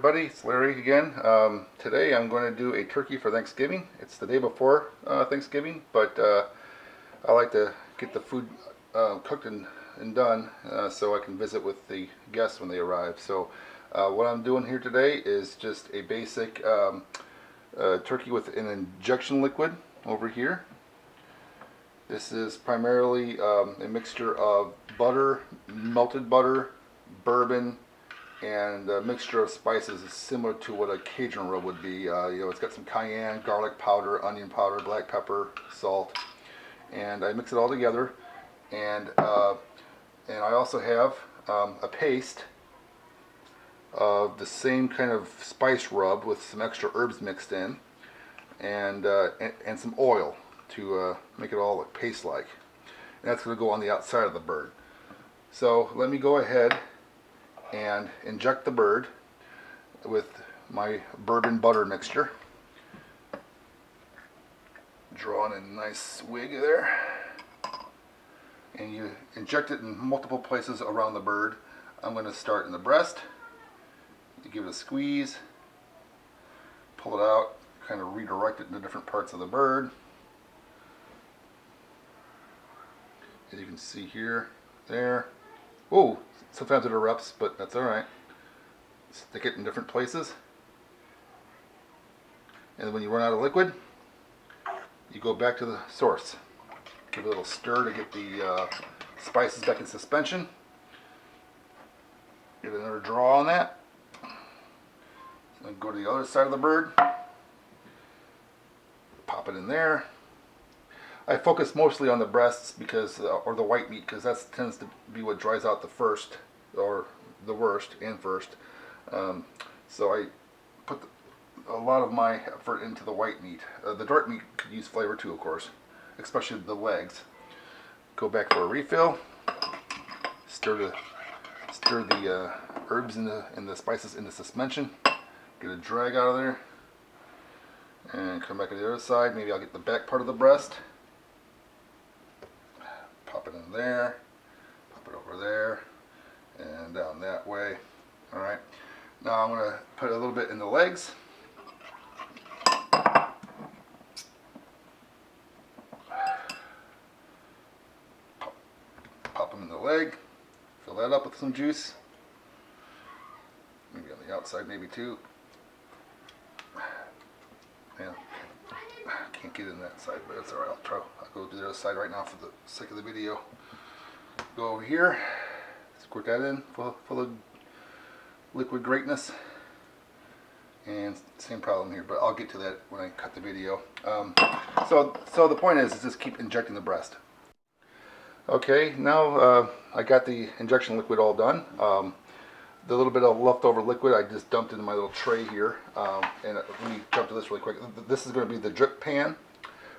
everybody, it's Larry again. Today I'm going to do a turkey for Thanksgiving. It's the day before Thanksgiving, but I like to get the food cooked and done so I can visit with the guests when they arrive. So what I'm doing here today is just a basic turkey with an injection liquid over here. This is primarily a mixture of butter, melted butter, bourbon, and a mixture of spices is similar to what a Cajun rub would be. It's got some cayenne, garlic powder, onion powder, black pepper, salt, and I mix it all together. And I also have a paste of the same kind of spice rub with some extra herbs mixed in, and some oil to make it all look paste-like. And that's going to go on the outside of the bird. So let me go ahead and inject the bird with my bourbon butter mixture. Drawing a nice swig there. And you inject it in multiple places around the bird. I'm going to start in the breast. You give it a squeeze. Pull it out. Kind of redirect it into different parts of the bird. As you can see here, there. Oh, sometimes it erupts, but that's alright. Stick it in different places. And when you run out of liquid, you go back to the source. Give it a little stir to get the spices back in suspension. Get another draw on that. Then go to the other side of the bird. Pop it in there. I focus mostly on the breasts because, or the white meat, because that tends to be what dries out the first, or the worst and first. So I put a lot of my effort into the white meat. The dark meat could use flavor too, of course, especially the legs. Go back for a refill. Stir the herbs and the spices into suspension. Get a drag out of there, and come back to the other side. Maybe I'll get the back part of the breast. Pop it in there, pop it over there, and down that way. Alright, now I'm going to put a little bit in the legs. Pop them in the leg, fill that up with some juice. Maybe on the outside, maybe too. Yeah. Can't get in that side, but it's alright. I'll go to the other side right now for the sake of the video. Go over here, squirt that in full of liquid greatness, and same problem here, but I'll get to that when I cut the video. So the point is just keep injecting the breast. Okay, now I got the injection liquid all done. The little bit of leftover liquid I just dumped into my little tray here. And let me jump to this really quick. This is going to be the drip pan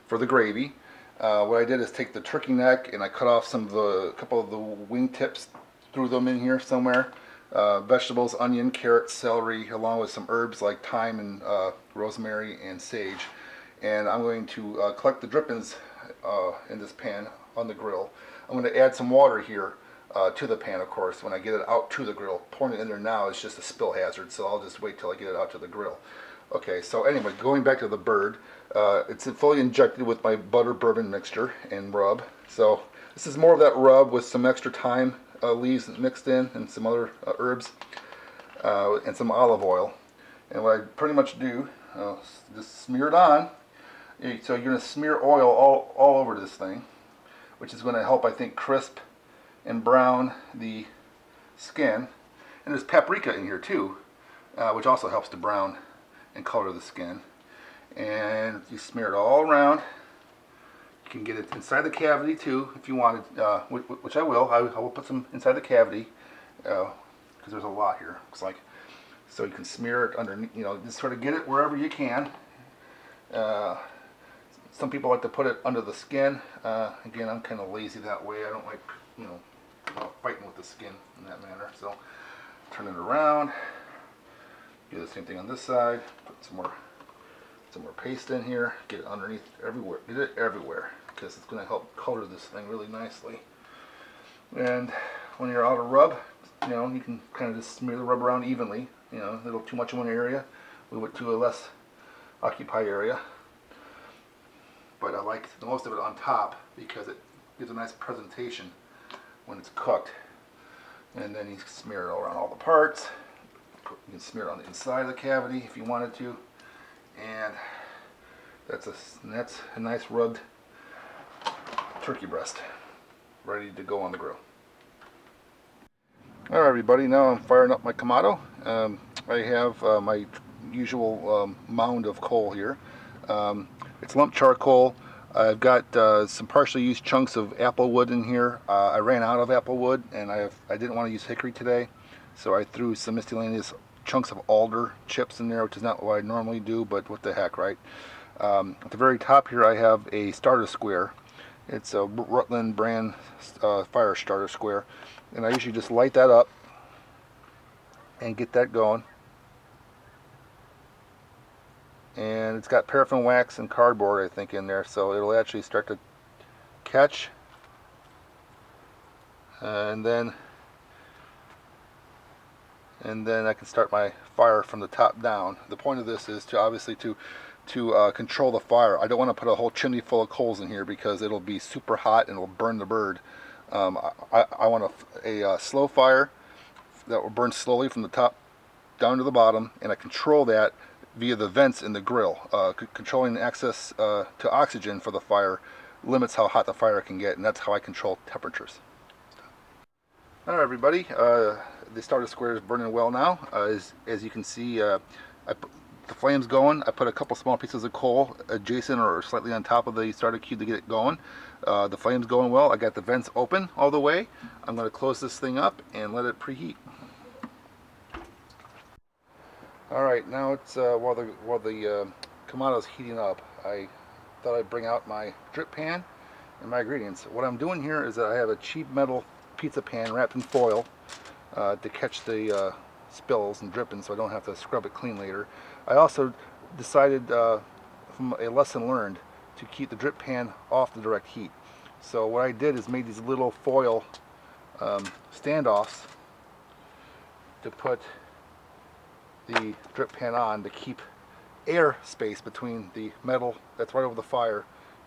for the gravy. What I did is take the turkey neck and I cut off a couple of the wing tips, threw them in here somewhere. Vegetables, onion, carrot, celery, along with some herbs like thyme and rosemary and sage. And I'm going to collect the drippings in this pan on the grill. I'm going to add some water here to the pan, of course, when I get it out to the grill. Pouring it in there now is just a spill hazard, so I'll just wait till I get it out to the grill. Okay, so anyway, going back to the bird, it's fully injected with my butter bourbon mixture and rub. So this is more of that rub with some extra thyme leaves mixed in and some other herbs and some olive oil. And what I pretty much do, just smear it on. So you're going to smear oil all over this thing, which is going to help, I think, crisp and brown the skin. And there's paprika in here too, which also helps to brown and color the skin. And you smear it all around. You can get it inside the cavity too if you wanted, which I will. I will put some inside the cavity because there's a lot here, looks like. So you can smear it underneath, just sort of get it wherever you can. Some people like to put it under the skin. Again, I'm kind of lazy that way. I don't like, fighting with the skin in that manner. So turn it around. Do the same thing on this side. Put some more paste in here. Get it underneath everywhere. Get it everywhere because it's going to help color this thing really nicely. And when you're out of rub, you can kind of just smear the rub around evenly. you know, a little too much in one area. We went to a less occupied area. But I like the most of it on top because it gives a nice presentation when it's cooked. And then you smear it around all the parts. You can smear it on the inside of the cavity if you wanted to. And that's a nice rubbed turkey breast ready to go on the grill. Alright everybody, now I'm firing up my Kamado. I have my usual mound of coal here. It's lump charcoal. I've got some partially used chunks of apple wood in here. I ran out of apple wood and I didn't want to use hickory today, so I threw some miscellaneous chunks of alder chips in there, which is not what I normally do, but what the heck, right? At the very top here I have a starter square. It's a Rutland brand fire starter square, and I usually just light that up and get that going. And it's got paraffin wax and cardboard, I think, in there, so it'll actually start to catch. And then I can start my fire from the top down. The point of this is to obviously to control the fire. I don't want to put a whole chimney full of coals in here because it'll be super hot and it'll burn the bird. I want a slow fire that will burn slowly from the top down to the bottom, and I control that via the vents in the grill. Controlling access to oxygen for the fire limits how hot the fire can get, and that's how I control temperatures. Alright everybody, the starter square is burning well now. As you can see, I put the flames going. I put a couple small pieces of coal adjacent or slightly on top of the starter cube to get it going. The flame's going well. I got the vents open all the way. I'm going to close this thing up and let it preheat. Alright, now it's while the Kamado's heating up, I thought I'd bring out my drip pan and my ingredients. What I'm doing here is that I have a cheap metal pizza pan wrapped in foil to catch the spills and drippings, so I don't have to scrub it clean later. I also decided from a lesson learned to keep the drip pan off the direct heat. So what I did is made these little foil standoffs to put the drip pan on to keep air space between the metal that's right over the fire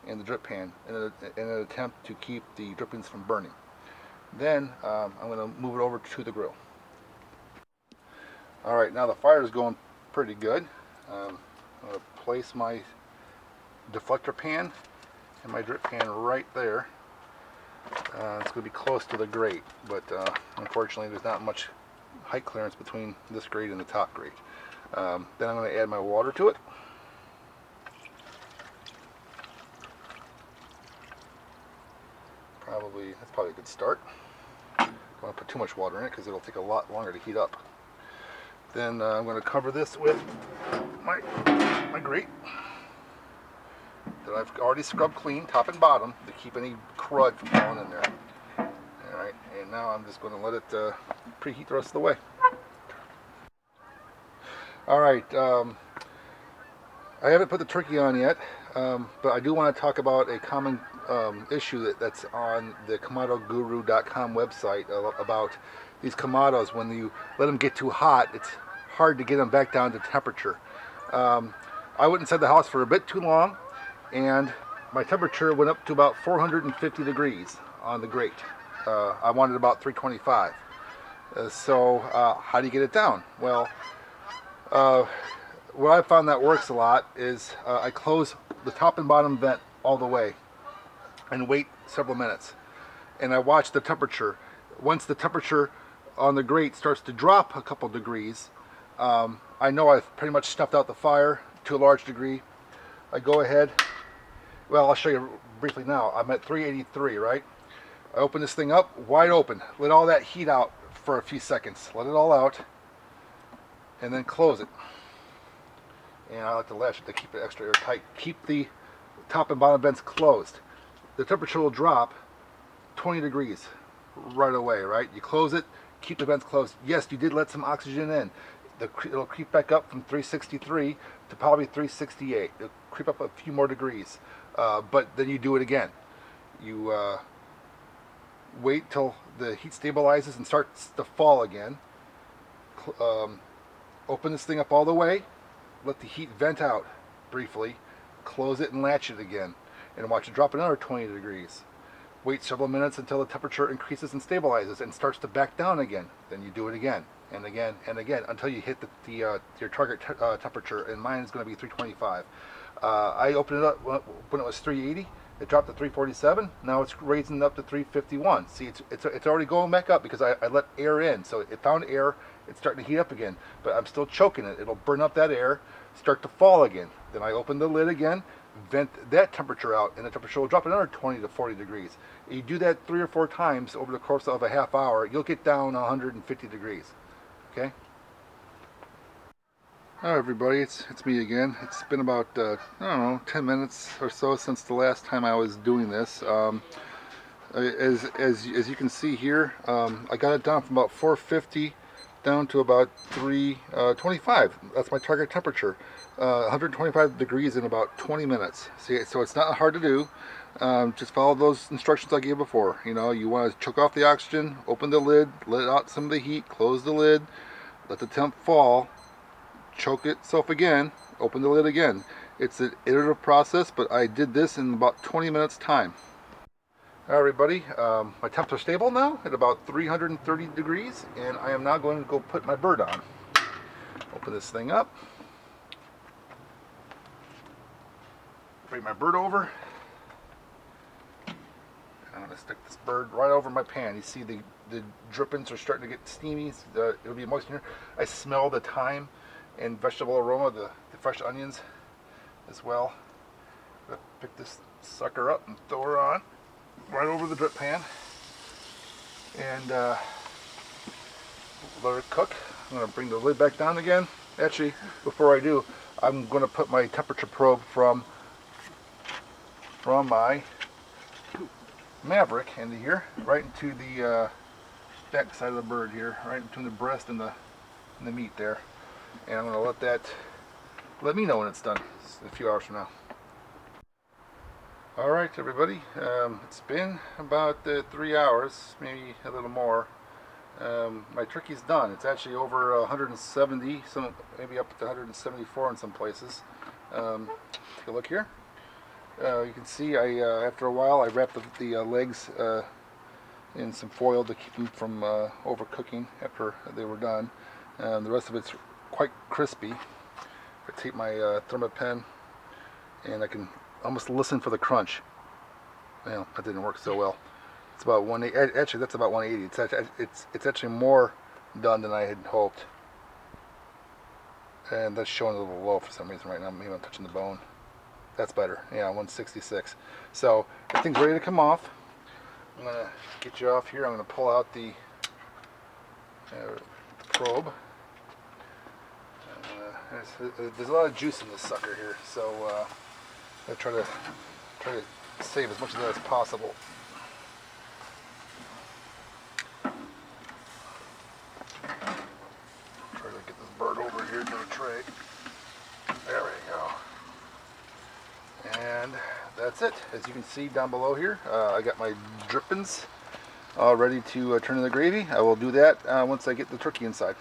and the drip pan in an attempt to keep the drippings from burning. Then I'm going to move it over to the grill. Alright, now the fire is going pretty good. I'm going to place my deflector pan and my drip pan right there. It's going to be close to the grate, but unfortunately there's not much height clearance between this grate and the top grate. Then I'm going to add my water to it. That's probably a good start. Don't want to put too much water in it because it'll take a lot longer to heat up. Then I'm going to cover this with my grate that I've already scrubbed clean, top and bottom, to keep any crud from falling in there. Alright, and now I'm just going to let it preheat the rest of the way. Alright, I haven't put the turkey on yet, but I do want to talk about a common issue that's on the KamadoGuru.com website about these Kamados. When you let them get too hot, it's hard to get them back down to temperature. I went inside the house for a bit too long, and my temperature went up to about 450 degrees on the grate. I wanted about 325. So how do you get it down? Well, what I found that works a lot is I close the top and bottom vent all the way and wait several minutes, and I watch the temperature. Once the temperature on the grate starts to drop a couple degrees, I know I've pretty much snuffed out the fire to a large degree. I go ahead, well, I'll show you briefly now. I'm at 383, right? I open this thing up wide open, let all that heat out for a few seconds, let it all out, and then close it. And I like to latch it to keep it extra airtight. Keep the top and bottom vents closed. The temperature will drop 20 degrees right away, right? You close it, keep the vents closed. Yes, you did let some oxygen in. It'll creep back up from 363 to probably 368. It'll creep up a few more degrees, but then you do it again. You wait till the heat stabilizes and starts to fall again. Open this thing up all the way, let the heat vent out briefly, close it and latch it again, and watch it drop another 20 degrees. Wait several minutes until the temperature increases and stabilizes and starts to back down again. Then you do it again and again and again until you hit your target temperature, and mine is going to be 325. I opened it up when it was 380. It dropped to 347. Now it's raising up to 351. See, it's already going back up because I let air in. So it found air. It's starting to heat up again. But I'm still choking it. It'll burn up that air, start to fall again. Then I open the lid again, vent that temperature out, and the temperature will drop another 20 to 40 degrees. You do that 3 or 4 times over the course of a half hour, you'll get down 150 degrees. Okay? Hi everybody, it's me again. It's been about, I don't know, 10 minutes or so since the last time I was doing this. As you can see here, I got it down from about 450 down to about 325. That's my target temperature. 125 degrees in about 20 minutes. See, so it's not hard to do. Just follow those instructions I gave before. You know, you want to choke off the oxygen, open the lid, let out some of the heat, close the lid, let the temp fall, choke itself again, open the lid again. It's an iterative process, but I did this in about 20 minutes time. Alright everybody, my temps are stable now at about 330 degrees, and I am now going to go put my bird on. Open this thing up, bring my bird over. I'm going to stick this bird right over my pan. You see the drippings are starting to get steamy. It'll be moist in here. I smell the thyme and vegetable aroma, the fresh onions as well. I'm going to pick this sucker up and throw her on right over the drip pan and let her cook. I'm going to bring the lid back down again. Actually, before I do, I'm going to put my temperature probe from my Maverick into here, right into the back side of the bird here, right between the breast and the meat there. And I'm going to let me know when it's done. It's a few hours from now. Alright everybody, it's been about 3 hours, maybe a little more. My turkey's done. It's actually over 170, maybe up to 174 in some places. Take a look here. You can see after a while I wrapped the legs in some foil to keep them from overcooking after they were done. The rest of it's quite crispy. I take my thermite pen and I can almost listen for the crunch. Well, that didn't work so well. It's about 180. Actually, that's about 180. It's actually more done than I had hoped. And that's showing a little low for some reason right now. Maybe I'm touching the bone. That's better. Yeah, 166. So everything's ready to come off. I'm gonna get you off here. I'm gonna pull out the probe. There's a lot of juice in this sucker here, so I try to save as much of that as possible. Try to get this bird over here to the tray. There we go. And that's it. As you can see down below here, I got my drippings ready to turn into gravy. I will do that once I get the turkey inside.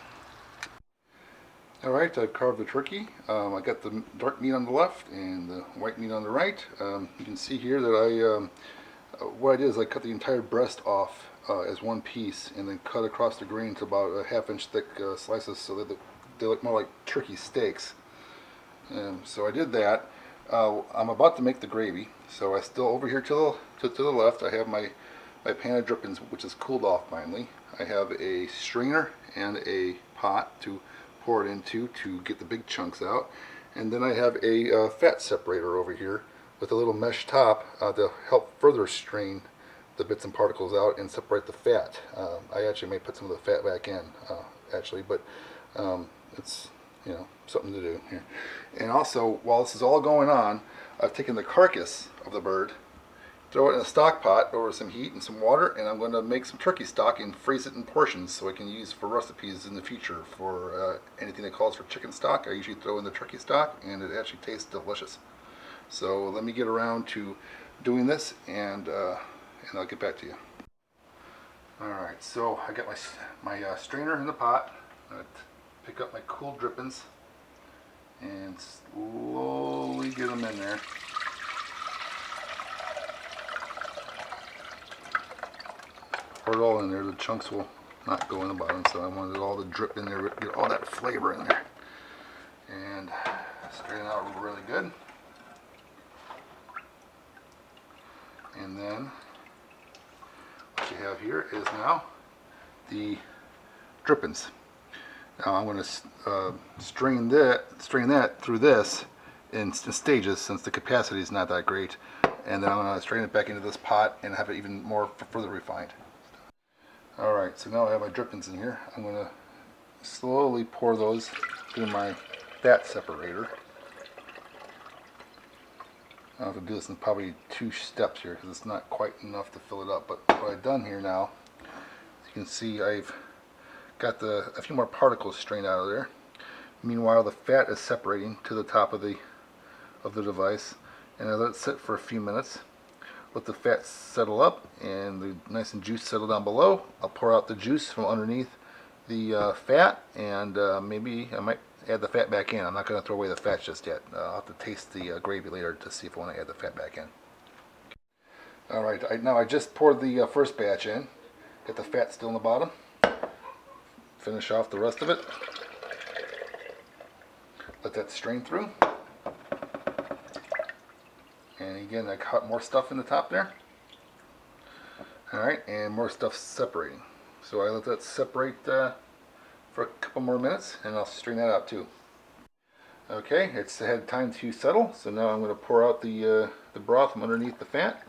Alright, I've carved the turkey. I got the dark meat on the left and the white meat on the right. You can see here that what I did is I cut the entire breast off as one piece and then cut across the grain to about a half-inch thick slices so that they look more like turkey steaks. So I did that. I'm about to make the gravy, so I still over here to the left I have my pan of drippings, which is cooled off finally. I have a strainer and a pot to pour it into to get the big chunks out, and then I have a fat separator over here with a little mesh top to help further strain the bits and particles out and separate the fat. I actually may put some of the fat back in actually, but it's, you know, something to do here. And also, while this is all going on, I've taken the carcass of the bird, throw it in a stock pot over some heat and some water, and I'm going to make some turkey stock and freeze it in portions so I can use for recipes in the future for anything that calls for chicken stock. I usually throw in the turkey stock and it actually tastes delicious. So let me get around to doing this and I'll get back to you. Alright, so I got my strainer in the pot. I'm going to pick up my cool drippings and slowly get them in there. Pour it all in there. The chunks will not go in the bottom, so I wanted it all to drip in there, get all that flavor in there. And straighten out really good. And then what you have here is now the drippings. Now I'm going to strain that through this in stages, since the capacity is not that great. And then I'm going to strain it back into this pot and have it even more further refined. Alright, so now I have my drippings in here. I'm going to slowly pour those through my fat separator. I'll have to do this in probably 2 steps here because it's not quite enough to fill it up. But what I've done here now, you can see I've got a few more particles strained out of there. Meanwhile, the fat is separating to the top of the device, and I let it sit for a few minutes. Let the fat settle up and the nice and juice settle down below. I'll pour out the juice from underneath the fat, and maybe I might add the fat back in. I'm not going to throw away the fat just yet. I'll have to taste the gravy later to see if I want to add the fat back in. Alright, now I just poured the first batch in. Get the fat still in the bottom. Finish off the rest of it. Let that strain through. And again, I cut more stuff in the top there. Alright, and more stuff separating. So I let that separate for a couple more minutes, and I'll strain that out too. Okay, it's had time to settle, so now I'm going to pour out the broth from underneath the fat.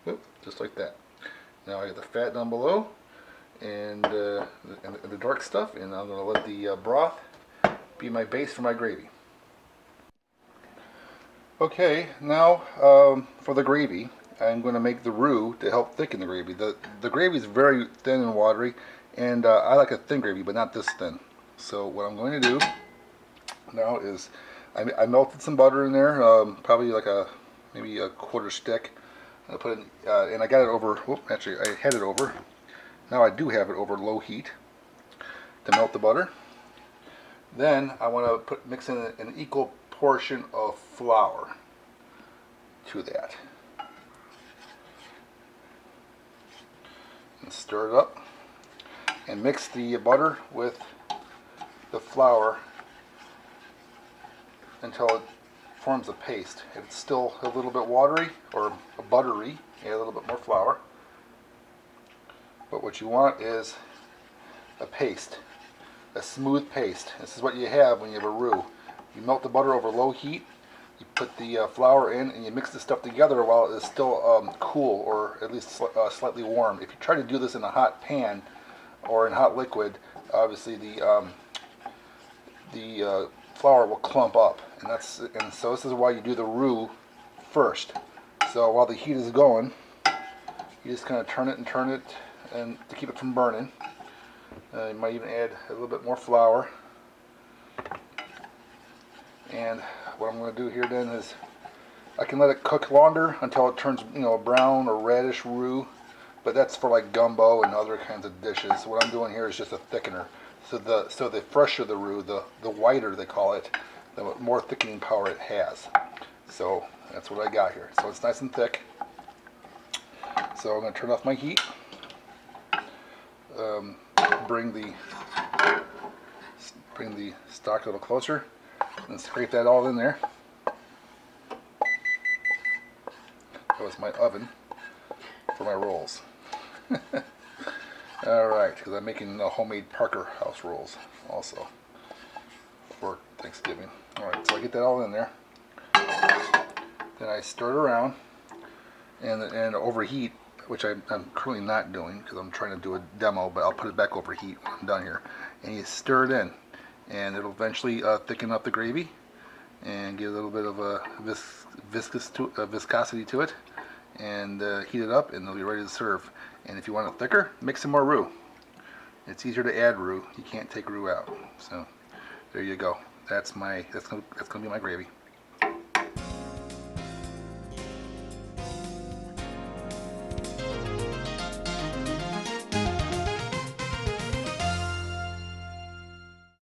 Oop, just like that. Now I got the fat down below and the dark stuff, and I'm going to let the broth be my base for my gravy. Okay, now for the gravy, I'm going to make the roux to help thicken the gravy. The gravy is very thin and watery, and I like a thin gravy, but not this thin. So what I'm going to do now is I melted some butter in there, probably like maybe a quarter stick. I put it, and I got it over. Whoop, actually, I had it over. Now I do have it over low heat to melt the butter. Then I want to mix in an equal portion of flour to that. And stir it up. And mix the butter with the flour until it forms a paste. If it's still a little bit watery or buttery, add a little bit more flour. But what you want is a paste. A smooth paste. This is what you have when you have a roux. You melt the butter over low heat, you put the flour in, and you mix the stuff together while it is still cool, or at least slightly warm. If you try to do this in a hot pan or in hot liquid, obviously the flour will clump up, and so this is why you do the roux first. So while the heat is going, you just kind of turn it and to keep it from burning. You might even add a little bit more flour. And what I'm going to do here then is I can let it cook longer until it turns, a brown or reddish roux, but that's for like gumbo and other kinds of dishes. What I'm doing here is just a thickener. So the fresher the roux, the whiter they call it, the more thickening power it has. So that's what I got here. So it's nice and thick. So I'm going to turn off my heat. Bring the stock a little closer and scrape that all in there. That was my oven for my rolls. Alright, because I'm making homemade Parker House rolls also for Thanksgiving. Alright, so I get that all in there. Then I stir it around and overheat, which I'm currently not doing because I'm trying to do a demo, but I'll put it back over heat when I'm done here. And you stir it in, and it'll eventually thicken up the gravy and get a little bit of a viscosity to it, and heat it up, and it'll be ready to serve. And if you want it thicker, mix some more roux. It's easier to add roux. You can't take roux out. So there you go. That's gonna be my gravy.